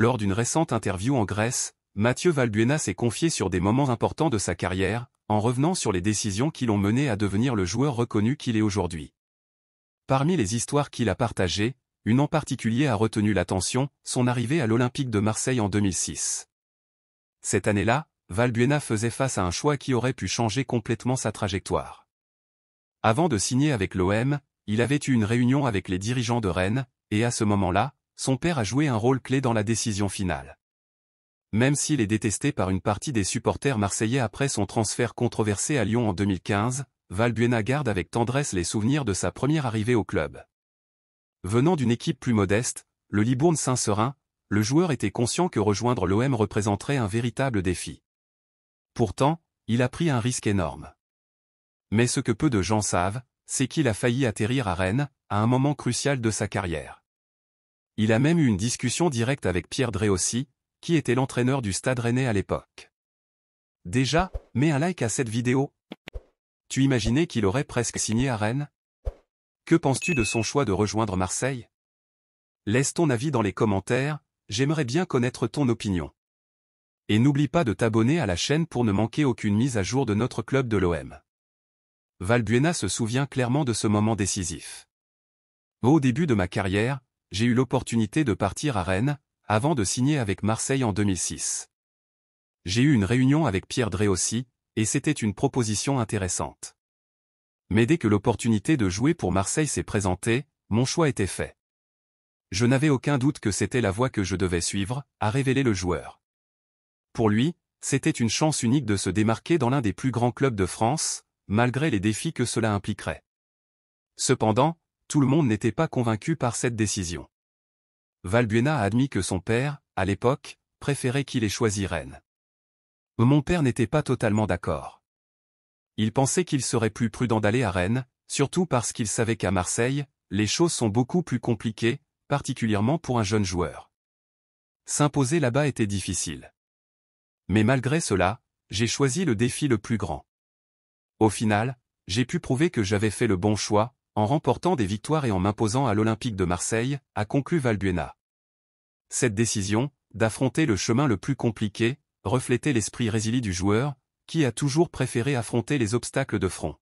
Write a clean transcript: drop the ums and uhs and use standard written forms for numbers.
Lors d'une récente interview en Grèce, Mathieu Valbuena s'est confié sur des moments importants de sa carrière, en revenant sur les décisions qui l'ont mené à devenir le joueur reconnu qu'il est aujourd'hui. Parmi les histoires qu'il a partagées, une en particulier a retenu l'attention, son arrivée à l'Olympique de Marseille en 2006. Cette année-là, Valbuena faisait face à un choix qui aurait pu changer complètement sa trajectoire. Avant de signer avec l'OM, il avait eu une réunion avec les dirigeants de Rennes, et à ce moment-là, son père a joué un rôle clé dans la décision finale. Même s'il est détesté par une partie des supporters marseillais après son transfert controversé à Lyon en 2015, Valbuena garde avec tendresse les souvenirs de sa première arrivée au club. Venant d'une équipe plus modeste, le Libourne Saint-Seurin, le joueur était conscient que rejoindre l'OM représenterait un véritable défi. Pourtant, il a pris un risque énorme. Mais ce que peu de gens savent, c'est qu'il a failli atterrir à Rennes, à un moment crucial de sa carrière. Il a même eu une discussion directe avec Pierre Dréossi, qui était l'entraîneur du Stade Rennais à l'époque. Déjà, mets un like à cette vidéo. Tu imaginais qu'il aurait presque signé à Rennes? Que penses-tu de son choix de rejoindre Marseille? Laisse ton avis dans les commentaires, j'aimerais bien connaître ton opinion. Et n'oublie pas de t'abonner à la chaîne pour ne manquer aucune mise à jour de notre club de l'OM. Valbuena se souvient clairement de ce moment décisif. Au début de ma carrière, j'ai eu l'opportunité de partir à Rennes, avant de signer avec Marseille en 2006. J'ai eu une réunion avec Pierre Dréossi, et c'était une proposition intéressante. Mais dès que l'opportunité de jouer pour Marseille s'est présentée, mon choix était fait. Je n'avais aucun doute que c'était la voie que je devais suivre, a révélé le joueur. Pour lui, c'était une chance unique de se démarquer dans l'un des plus grands clubs de France, malgré les défis que cela impliquerait. Cependant, tout le monde n'était pas convaincu par cette décision. Valbuena a admis que son père, à l'époque, préférait qu'il ait choisi Rennes. Mon père n'était pas totalement d'accord. Il pensait qu'il serait plus prudent d'aller à Rennes, surtout parce qu'il savait qu'à Marseille, les choses sont beaucoup plus compliquées, particulièrement pour un jeune joueur. S'imposer là-bas était difficile. Mais malgré cela, j'ai choisi le défi le plus grand. Au final, j'ai pu prouver que j'avais fait le bon choix, en remportant des victoires et en m'imposant à l'Olympique de Marseille, a conclu Valbuena. Cette décision, d'affronter le chemin le plus compliqué, reflétait l'esprit résiliant du joueur, qui a toujours préféré affronter les obstacles de front.